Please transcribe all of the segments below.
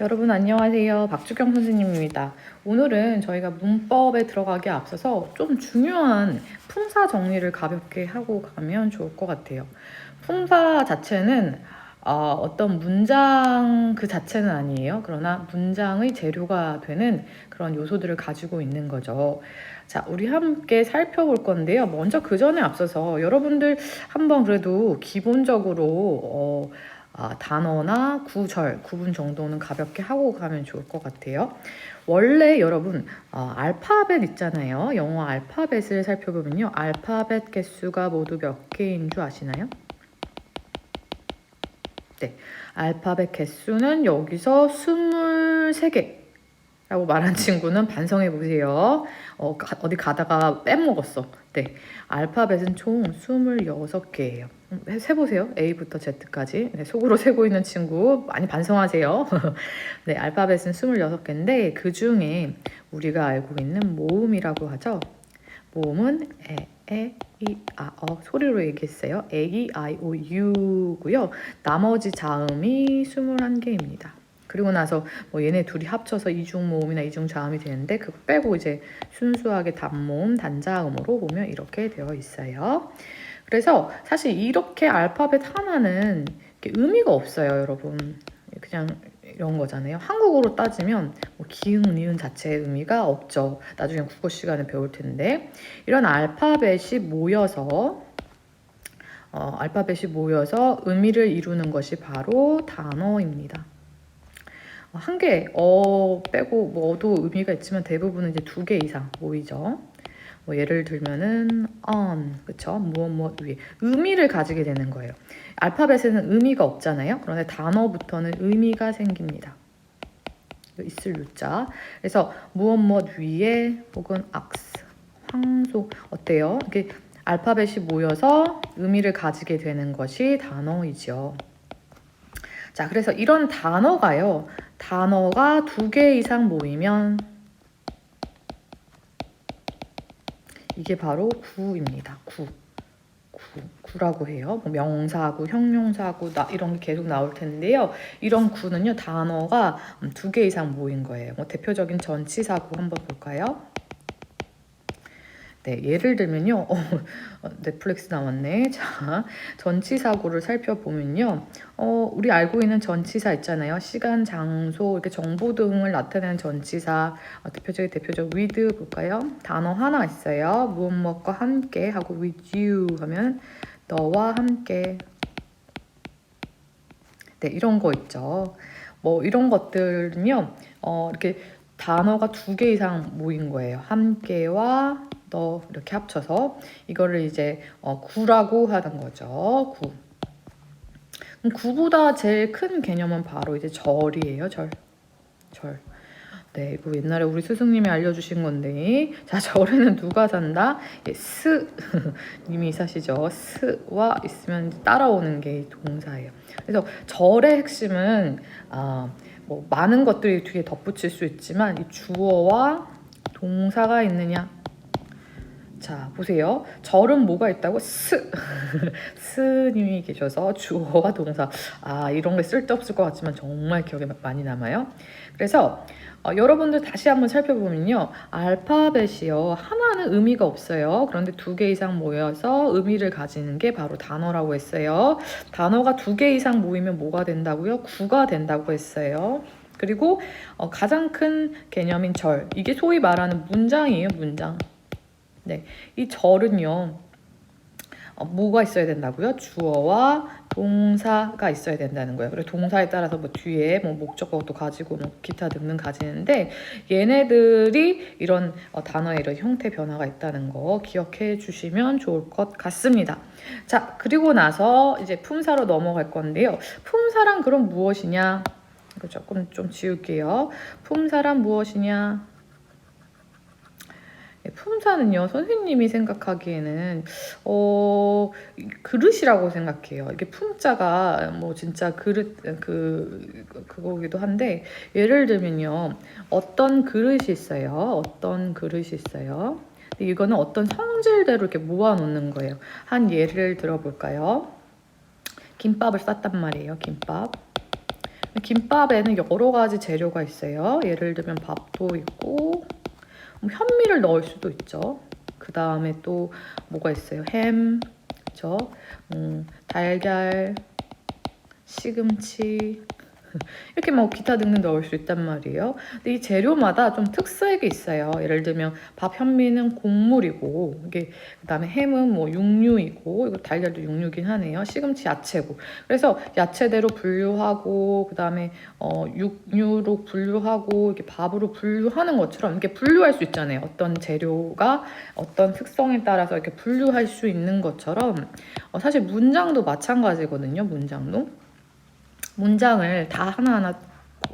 여러분 안녕하세요. 박주경 선생님입니다. 오늘은 저희가 문법에 들어가기 앞서서 좀 중요한 품사 정리를 가볍게 하고 가면 좋을 것 같아요. 품사 자체는 어떤 문장 그 자체는 아니에요. 그러나 문장의 재료가 되는 그런 요소들을 가지고 있는 거죠. 자, 우리 함께 살펴볼 건데요. 먼저 그 전에 앞서서 여러분들 한번 그래도 기본적으로 단어나 구절, 구분 정도는 가볍게 하고 가면 좋을 것 같아요. 원래 여러분 알파벳 있잖아요. 영어 알파벳을 살펴보면요. 알파벳 개수가 모두 몇 개인 줄 아시나요? 네, 알파벳 개수는 여기서 23개. 라고 말한 친구는 반성해 보세요. 어디 가다가 빼먹었어. 네, 알파벳은 총 26개예요. 세보세요. A부터 Z까지. 네, 속으로 세고 있는 친구 많이 반성하세요. 네, 알파벳은 26개인데 그 중에 우리가 알고 있는 모음이라고 하죠. 모음은 이, 소리로 얘기했어요. A, I, O, U고요. 나머지 자음이 21개입니다. 그리고 나서 얘네 둘이 합쳐서 이중모음이나 이중자음이 되는데 그거 빼고 이제 순수하게 단모음, 단자음으로 보면 이렇게 되어 있어요. 그래서 사실 이렇게 알파벳 하나는 의미가 없어요, 여러분. 그냥 이런 거잖아요. 한국어로 따지면 기흥, 니은 자체의 의미가 없죠. 나중에 국어 시간에 배울 텐데 이런 알파벳이 모여서 의미를 이루는 것이 바로 단어입니다. 한 개, 빼고 어도 의미가 있지만 대부분은 이제 2개 이상 모이죠. 예를 들면은 그쵸? 무엇 위에 의미를 가지게 되는 거예요. 알파벳에는 의미가 없잖아요. 그런데 단어부터는 의미가 생깁니다. 있을 유자. 그래서 무엇 위에 혹은 악스, 황소 어때요? 이렇게 알파벳이 모여서 의미를 가지게 되는 것이 단어이죠. 자, 그래서 이런 단어가 2개 이상 모이면 이게 바로 구입니다. 구라고 해요. 명사구, 형용사구 이런 게 계속 나올 텐데요. 이런 구는요, 단어가 2개 이상 모인 거예요. 대표적인 전치사구 한번 볼까요? 네, 예를 들면요. 넷플릭스 나왔네. 자, 전치사구를 살펴보면요. 우리 알고 있는 전치사 있잖아요. 시간, 장소, 이렇게 정보 등을 나타내는 전치사. 대표적 with 볼까요? 단어 하나 있어요. 무엇과 함께 하고 with you 하면 너와 함께. 네, 이런 거 있죠. 이런 것들은요. 이렇게 단어가 2개 이상 모인 거예요. 함께와 너 이렇게 합쳐서 이거를 이제 구라고 하는 거죠. 구. 구보다 제일 큰 개념은 바로 이제 절이에요. 절. 네, 이거 옛날에 우리 스승님이 알려주신 건데, 자, 절에는 누가 산다? 스 님이 사시죠. 스와 있으면 따라오는 게 동사예요. 그래서 절의 핵심은 많은 것들이 뒤에 덧붙일 수 있지만 이 주어와 동사가 있느냐. 자, 보세요. 절은 뭐가 있다고? 스님이 계셔서 주어와 동사. 이런 게 쓸데없을 것 같지만 정말 기억에 많이 남아요. 그래서 여러분들 다시 한번 살펴보면요. 알파벳이요. 하나는 의미가 없어요. 그런데 2개 이상 모여서 의미를 가지는 게 바로 단어라고 했어요. 단어가 2개 이상 모이면 뭐가 된다고요? 구가 된다고 했어요. 그리고 가장 큰 개념인 절. 이게 소위 말하는 문장이에요. 문장. 네, 이 절은요. 뭐가 있어야 된다고요? 주어와 동사가 있어야 된다는 거예요. 그리고 동사에 따라서 뒤에 목적어도 가지고 기타 등등 가지는데 얘네들이 이런 단어의 이런 형태 변화가 있다는 거 기억해 주시면 좋을 것 같습니다. 자, 그리고 나서 이제 품사로 넘어갈 건데요. 품사란 그럼 무엇이냐? 이거 조금 좀 지울게요. 품사란 무엇이냐? 품사는요, 선생님이 생각하기에는 그릇이라고 생각해요. 이게 품자가 진짜 그릇 그거기도 한데 예를 들면요, 어떤 그릇이 있어요. 근데 이거는 어떤 성질대로 이렇게 모아놓는 거예요. 한 예를 들어볼까요? 김밥을 쌌단 말이에요. 김밥. 김밥에는 여러 가지 재료가 있어요. 예를 들면 밥도 있고 현미를 넣을 수도 있죠. 그 다음에 또 뭐가 있어요? 햄, 그쵸? 달걀, 시금치 이렇게 뭐 기타 등등 넣을 수 있단 말이에요. 근데 이 재료마다 좀 특색이 있어요. 예를 들면 밥 현미는 곡물이고 이게 그다음에 햄은 뭐 육류이고 이거 달걀도 육류긴 하네요. 시금치 야채고. 그래서 야채대로 분류하고 그다음에 육류로 분류하고 이렇게 밥으로 분류하는 것처럼 이렇게 분류할 수 있잖아요. 어떤 재료가 어떤 특성에 따라서 이렇게 분류할 수 있는 것처럼 사실 문장도 마찬가지거든요. 문장을 다 하나하나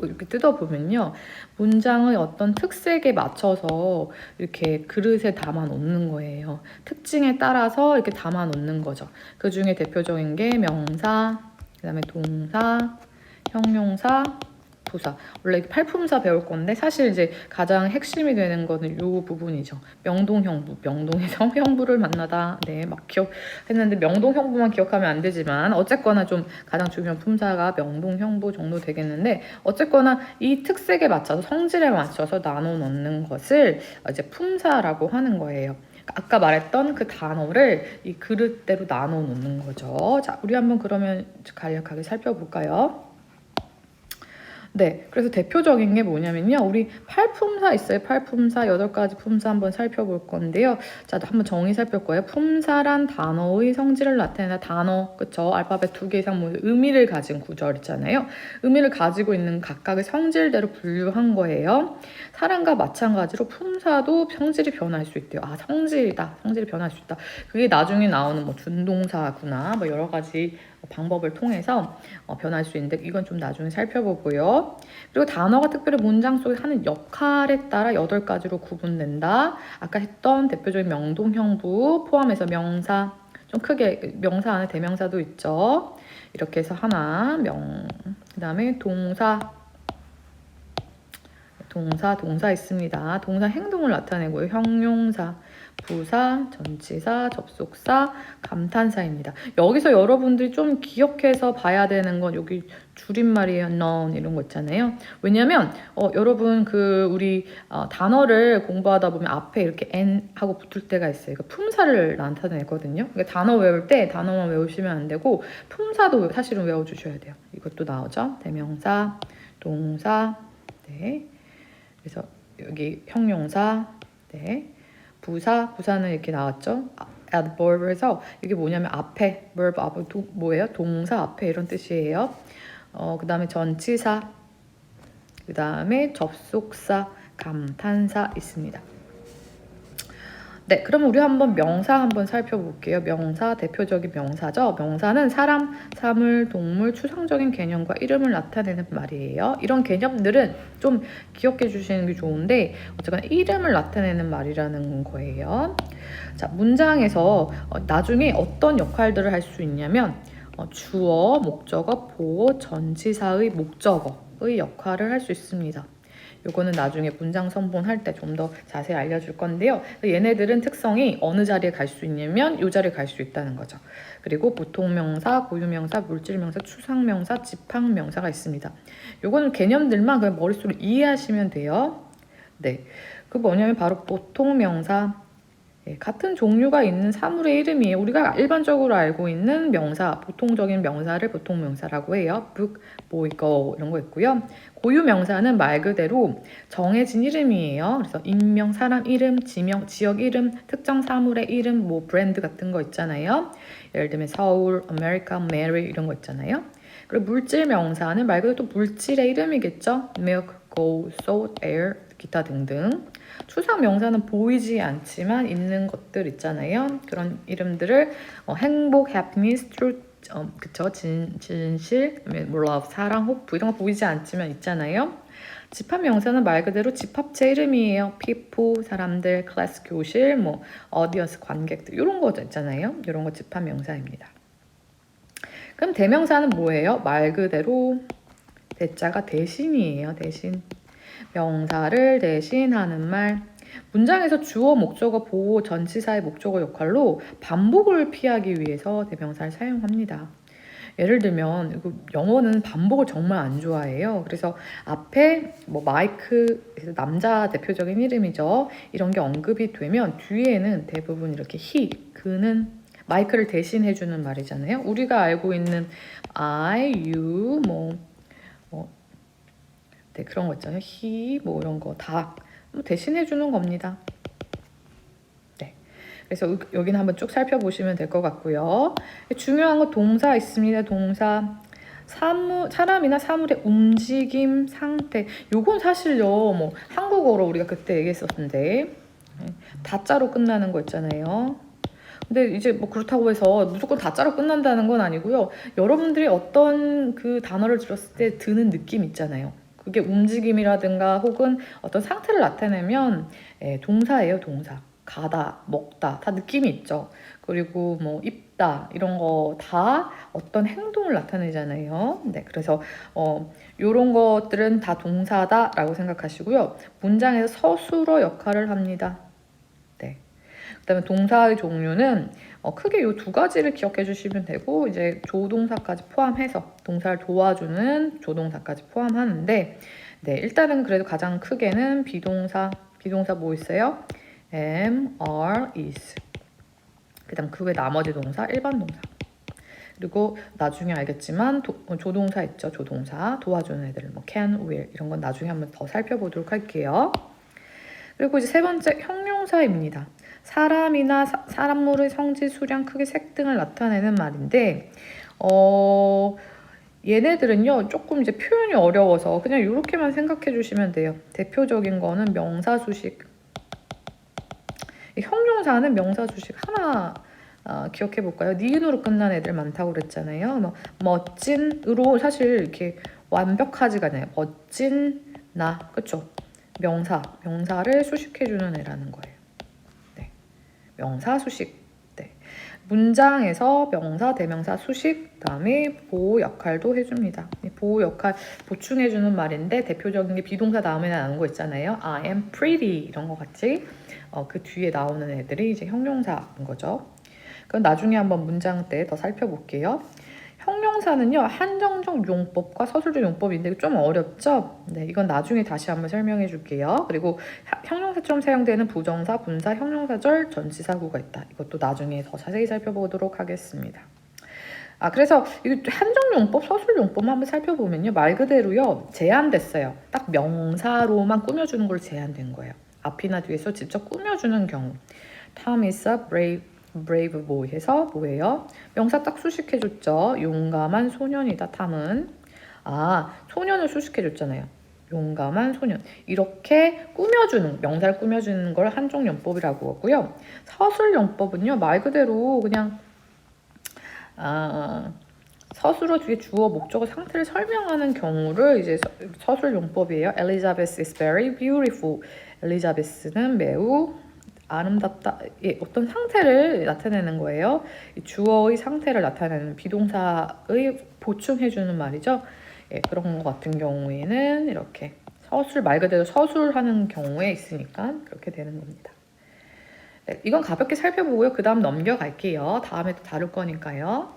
이렇게 뜯어보면요. 문장의 어떤 특색에 맞춰서 이렇게 그릇에 담아 놓는 거예요. 특징에 따라서 이렇게 담아 놓는 거죠. 그 중에 대표적인 게 명사, 그 다음에 동사, 형용사, 부사. 원래 팔품사 배울 건데 사실 이제 가장 핵심이 되는 거는 이 부분이죠. 명동형부. 명동에서 형부를 만나다. 네, 막 기억했는데 명동형부만 기억하면 안 되지만 어쨌거나 좀 가장 중요한 품사가 명동형부 정도 되겠는데 어쨌거나 이 특색에 맞춰서 성질에 맞춰서 나눠 놓는 것을 이제 품사라고 하는 거예요. 아까 말했던 그 단어를 이 그릇대로 나눠 놓는 거죠. 자, 우리 한번 그러면 간략하게 살펴볼까요? 네, 그래서 대표적인 게 뭐냐면요. 우리 팔품사 있어요. 팔품사 8가지 품사 한번 살펴볼 건데요. 자, 한번 정의 살펴볼 거예요. 품사란 단어의 성질을 나타내는 단어, 그쵸? 알파벳 2개 이상 뭐 의미를 가진 구절 있잖아요. 의미를 가지고 있는 각각의 성질대로 분류한 거예요. 사람과 마찬가지로 품사도 성질이 변할 수 있대요. 아, 성질이다. 성질이 변할 수 있다. 그게 나중에 나오는 뭐 준동사구나. 뭐 여러 가지 방법을 통해서 변할 수 있는데 이건 좀 나중에 살펴보고요. 그리고 단어가 특별히 문장 속에 하는 역할에 따라 8가지로 구분된다. 아까 했던 대표적인 명동형부 포함해서 명사, 좀 크게 명사 안에 대명사도 있죠. 이렇게 해서 하나, 그 다음에 동사 있습니다. 동사 행동을 나타내고요. 형용사, 부사, 전치사, 접속사, 감탄사입니다. 여기서 여러분들이 좀 기억해서 봐야 되는 건 여기 줄임말이에요. non 이런 거 있잖아요. 왜냐면 여러분 우리 단어를 공부하다 보면 앞에 이렇게 n 하고 붙을 때가 있어요. 그러니까 품사를 나타내거든요. 그러니까 단어 외울 때 단어만 외우시면 안 되고 품사도 사실은 외워주셔야 돼요. 이것도 나오죠. 대명사, 동사, 네. 그래서 여기 형용사, 네. 부사는 이렇게 나왔죠. adverb에서 이게 뭐냐면 앞에 verb 앞에 뭐예요? 동사 앞에 이런 뜻이에요. 그 다음에 전치사, 그 다음에 접속사, 감탄사 있습니다. 네, 그럼 우리 한번 명사 한번 살펴볼게요. 명사, 대표적인 명사죠. 명사는 사람, 사물, 동물, 추상적인 개념과 이름을 나타내는 말이에요. 이런 개념들은 좀 기억해 주시는 게 좋은데 어쨌거나 이름을 나타내는 말이라는 거예요. 자, 문장에서 나중에 어떤 역할들을 할 수 있냐면 주어, 목적어, 보어, 전치사의 목적어의 역할을 할 수 있습니다. 요거는 나중에 문장 선본할 때 좀 더 자세히 알려줄 건데요. 얘네들은 특성이 어느 자리에 갈 수 있냐면 이 자리에 갈 수 있다는 거죠. 그리고 보통명사, 고유명사, 물질명사, 추상명사, 집합명사가 있습니다. 요거는 개념들만 그냥 머릿속으로 이해하시면 돼요. 네, 그 뭐냐면 바로 보통명사. 같은 종류가 있는 사물의 이름이에요. 우리가 일반적으로 알고 있는 명사, 보통적인 명사를 보통명사라고 해요. book, boy, go 이런 거 있고요. 고유명사는 말 그대로 정해진 이름이에요. 그래서 인명, 사람 이름, 지명, 지역 이름, 특정 사물의 이름, 뭐 브랜드 같은 거 있잖아요. 예를 들면 서울, 아메리카, 메리 이런 거 있잖아요. 그리고 물질 명사는 말 그대로 또 물질의 이름이겠죠. milk, gold, salt, air, 기타 등등. 추상 명사는 보이지 않지만 있는 것들 있잖아요. 그런 이름들을 행복, happiness, truth, 그쵸? 진실, love, 사랑, hope 이런 거 보이지 않지만 있잖아요. 집합 명사는 말 그대로 집합체 이름이에요. people, 사람들, class, 교실, 뭐 audience, 관객들 이런 거 있잖아요. 이런 거 집합 명사입니다. 그럼 대명사는 뭐예요? 말 그대로 대자가 대신이에요. 대신. 명사를 대신하는 말. 문장에서 주어, 목적어, 보호, 전치사의 목적어 역할로 반복을 피하기 위해서 대명사를 사용합니다. 예를 들면 이거 영어는 반복을 정말 안 좋아해요. 그래서 앞에 뭐 마이크 남자 대표적인 이름이죠. 이런 게 언급이 되면 뒤에는 대부분 이렇게 he, 그는 마이크를 대신해주는 말이잖아요. 우리가 알고 있는 I, you, 네, 그런 거 있잖아요. he, 뭐 이런 거 다 대신해주는 겁니다. 네. 그래서 여기는 한번 쭉 살펴보시면 될 것 같고요. 중요한 거 동사 있습니다. 동사. 사람이나 사물의 움직임, 상태. 요건 사실요, 뭐 한국어로 우리가 그때 얘기했었는데 다자로 끝나는 거 있잖아요. 근데 이제 뭐 그렇다고 해서 무조건 다자로 끝난다는 건 아니고요. 여러분들이 어떤 그 단어를 들었을 때 드는 느낌 있잖아요. 그게 움직임이라든가 혹은 어떤 상태를 나타내면 동사예요, 동사. 가다, 먹다 다 느낌이 있죠. 그리고 뭐 입다 이런 거 다 어떤 행동을 나타내잖아요. 네, 그래서 요런 것들은 다 동사다라고 생각하시고요. 문장에서 서술어 역할을 합니다. 네. 그다음에 동사의 종류는 크게 요 두 가지를 기억해 주시면 되고 이제 조동사까지 포함해서 동사를 도와주는 조동사까지 포함하는데 네, 일단은 그래도 가장 크게는 비동사 뭐 있어요? am, are, is. 그다음 그 외 나머지 동사 일반 동사. 그리고 나중에 알겠지만 조동사 있죠. 조동사 도와주는 애들 뭐 can, will 이런 건 나중에 한번 더 살펴보도록 할게요. 그리고 이제 세 번째 형용사입니다. 사람이나 사람물의 성질, 수량, 크기, 색 등을 나타내는 말인데 얘네들은요 조금 이제 표현이 어려워서 그냥 이렇게만 생각해 주시면 돼요. 대표적인 거는 명사 수식. 형용사는 명사 수식 하나 기억해 볼까요? 니은으로 끝난 애들 많다고 그랬잖아요. 뭐 멋진으로 사실 이렇게 완벽하지가 않아요. 멋진 나, 그쵸? 명사를 수식해주는 애라는 거예요. 네, 명사 수식. 네, 문장에서 명사, 대명사, 수식, 그다음에 보호 역할도 해줍니다. 보호 역할 보충해주는 말인데 대표적인 게 비동사 다음에 나오는 거 있잖아요. I am pretty 이런 거 같이 그 뒤에 나오는 애들이 이제 형용사인 거죠. 그건 나중에 한번 문장 때 더 살펴볼게요. 형용사는요 한정적 용법과 서술적 용법인데 좀 어렵죠? 네, 이건 나중에 다시 한번 설명해 줄게요. 그리고 형용사처럼 사용되는 부정사, 분사, 형용사절, 전치사구가 있다. 이것도 나중에 더 자세히 살펴보도록 하겠습니다. 그래서 이 한정용법, 서술용법 한번 살펴보면요 말 그대로요 제한됐어요. 딱 명사로만 꾸며주는 걸 제한된 거예요. 앞이나 뒤에서 직접 꾸며주는 경우. Tom is a brave boy 해서 뭐예요? 명사 딱 수식해줬죠. 용감한 소년이다. 탐은 소년을 수식해줬잖아요. 용감한 소년. 이렇게 꾸며주는 명사를 꾸며주는 걸 한정용법이라고 하고요. 서술용법은요 말 그대로 그냥 서술어 뒤에 주어, 목적어, 상태를 설명하는 경우를 이제 서술용법이에요. Elizabeth is very beautiful. 엘리자베스는 매우 아름답다. 어떤 상태를 나타내는 거예요. 주어의 상태를 나타내는 비동사의 보충해주는 말이죠. 그런 것 같은 경우에는 이렇게 말 그대로 서술하는 경우에 있으니까 그렇게 되는 겁니다. 네, 이건 가볍게 살펴보고요. 그 다음 넘겨갈게요. 다음에 또 다룰 거니까요.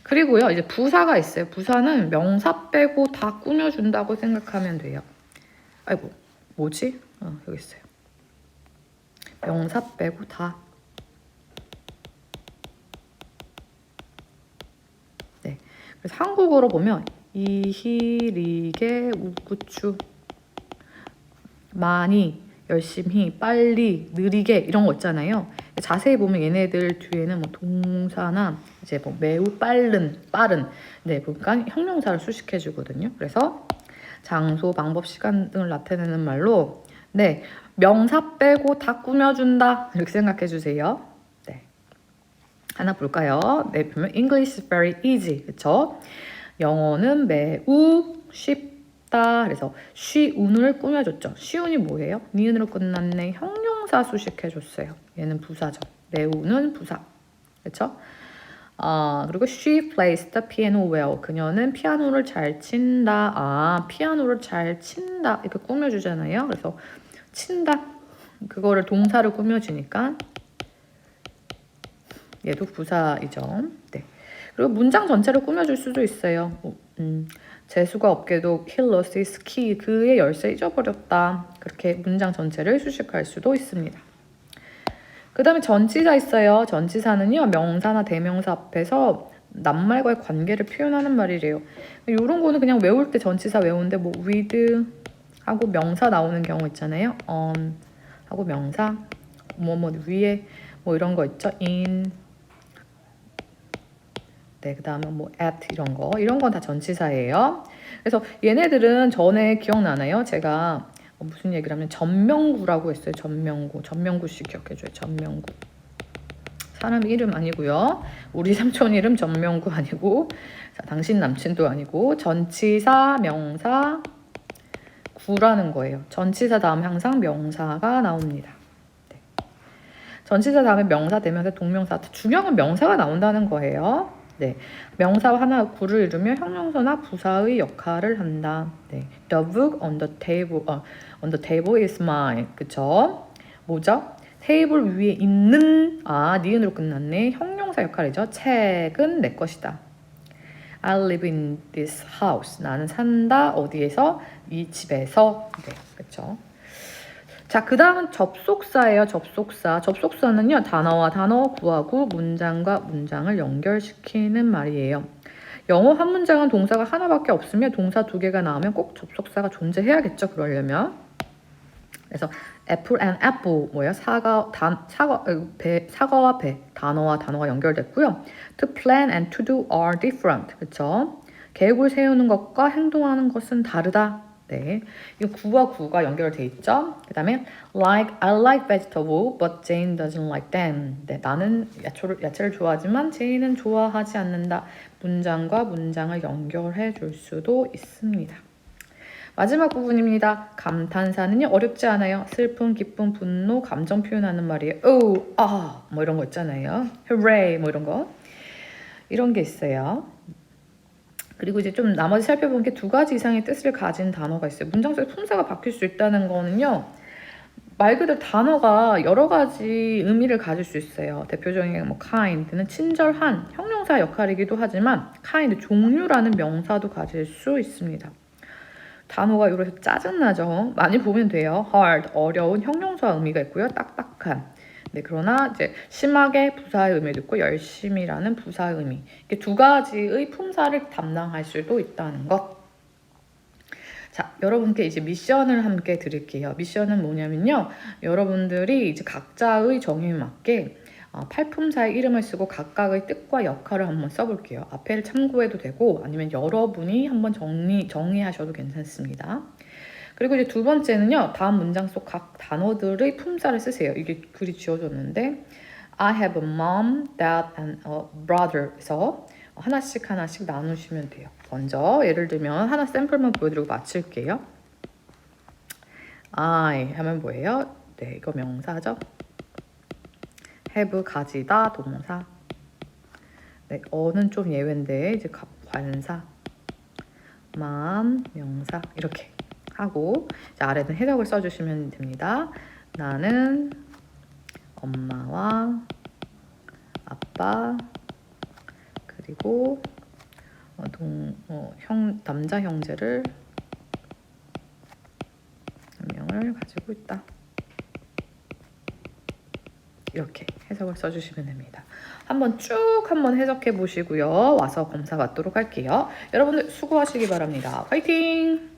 그리고요, 이제 부사가 있어요. 부사는 명사 빼고 다 꾸며준다고 생각하면 돼요. 아이고, 뭐지? 여기 있어요. 명사 빼고 다. 네. 그래서 한국어로 보면 이희리게 우구추 많이 열심히 빨리 느리게 이런 거 있잖아요. 자세히 보면 얘네들 뒤에는 뭐 동사나 이제 뭐 매우 빠른 네 그러니까 형용사를 수식해 주거든요. 그래서 장소, 방법, 시간 등을 나타내는 말로 네 명사 빼고 다 꾸며준다 이렇게 생각해 주세요. 네 하나 볼까요? 네 보면 English is very easy 그렇죠? 영어는 매우 쉽다. 그래서 쉬운을 꾸며줬죠. 쉬운이 뭐예요? 니은으로 끝났네. 형용사 수식해줬어요. 얘는 부사죠. 매우는 부사. 그렇죠? 그리고 she plays the piano well. 그녀는 피아노를 잘 친다. 피아노를 잘 친다. 이렇게 꾸며주잖아요. 그래서 친다. 그거를 동사를 꾸며주니까 얘도 부사이죠. 네. 그리고 문장 전체를 꾸며줄 수도 있어요. 재수가 없게도 he lost his key. 그의 열쇠 잊어버렸다. 그렇게 문장 전체를 수식할 수도 있습니다. 그 다음에 전치사 있어요. 전치사는요, 명사나 대명사 앞에서 낱말과의 관계를 표현하는 말이래요. 이런 거는 그냥 외울 때 전치사 외우는데 뭐 with 하고 명사 나오는 경우 있잖아요. on 하고 명사 뭐 위에 뭐 이런 거 있죠. in 네, 그 다음에 뭐 at 이런 건 다 전치사예요. 그래서 얘네들은 전에 기억나나요? 제가 무슨 얘기를 하면 전명구라고 했어요. 전명구씩 기억해줘요. 전명구. 사람 이름 아니고요. 우리 삼촌 이름 전명구 아니고, 자, 당신 남친도 아니고, 전치사, 명사, 구라는 거예요. 전치사 다음 항상 명사가 나옵니다. 네. 전치사 다음에 명사, 대명사, 동명사, 중요한 건 명사가 나온다는 거예요. 네, 명사 하나 구를 이루며 형용사나 부사의 역할을 한다. 네, the book on the table is mine. 그쵸? 뭐죠? 테이블 위에 있는 니은으로 끝났네. 형용사 역할이죠. 책은 내 것이다. I live in this house. 나는 산다. 어디에서? 이 집에서. 네, 그쵸? 자, 그 다음은 접속사예요. 접속사. 접속사는요, 단어와 단어, 구와 구, 문장과 문장을 연결시키는 말이에요. 영어 한 문장은 동사가 하나밖에 없으면 동사 2개가 나오면 꼭 접속사가 존재해야겠죠. 그러려면. 그래서 apple and apple 뭐예요? 사과와 배, 단어와 단어가 연결됐고요. To plan and to do are different. 그렇죠? 계획을 세우는 것과 행동하는 것은 다르다. 네, 이 구와 구가 연결돼 있죠. 그 다음에 I like vegetable, but Jane doesn't like them. 네, 나는 야채를 좋아하지만 제이는 좋아하지 않는다. 문장과 문장을 연결해 줄 수도 있습니다. 마지막 부분입니다. 감탄사는요, 어렵지 않아요. 슬픔, 기쁨, 분노, 감정 표현하는 말이에요. 뭐 이런 거 있잖아요. hooray, 뭐 이런 거. 이런 게 있어요. 그리고 이제 좀 나머지 살펴본 게 2가지 이상의 뜻을 가진 단어가 있어요. 문장 속에 품사가 바뀔 수 있다는 거는요, 말 그대로 단어가 여러 가지 의미를 가질 수 있어요. 대표적인 뭐 kind는 친절한 형용사 역할이기도 하지만 kind 종류라는 명사도 가질 수 있습니다. 단어가 이렇게 짜증나죠. 많이 보면 돼요. hard 어려운 형용사 의미가 있고요. 딱딱한. 네, 그러나 이제 심하게 부사의 의미도 있고 열심히라는 부사의 의미. 이렇게 2가지의 품사를 담당할 수도 있다는 것. 자, 여러분께 이제 미션을 함께 드릴게요. 미션은 뭐냐면요, 여러분들이 이제 각자의 정의에 맞게 팔품사의 이름을 쓰고 각각의 뜻과 역할을 한번 써볼게요. 앞에를 참고해도 되고 아니면 여러분이 한번 정리하셔도 괜찮습니다. 그리고 이제 2번째는요, 다음 문장 속 각 단어들의 품사를 쓰세요. 이게 글이 지워졌는데 I have a mom, dad, and a brother에서 하나씩 나누시면 돼요. 먼저 예를 들면 하나 샘플만 보여드리고 마칠게요. I 하면 뭐예요? 네, 이거 명사죠. have 가지다 동사. 네, 어는 좀 예외인데 이제 관사. mom 명사 이렇게 하고 이제 아래는 해석을 써주시면 됩니다. 나는 엄마와 아빠 그리고 남자 형제를 한 명을 가지고 있다. 이렇게 해석을 써주시면 됩니다. 한번 한번 해석해 보시고요. 와서 검사 받도록 할게요. 여러분들 수고하시기 바랍니다. 화이팅!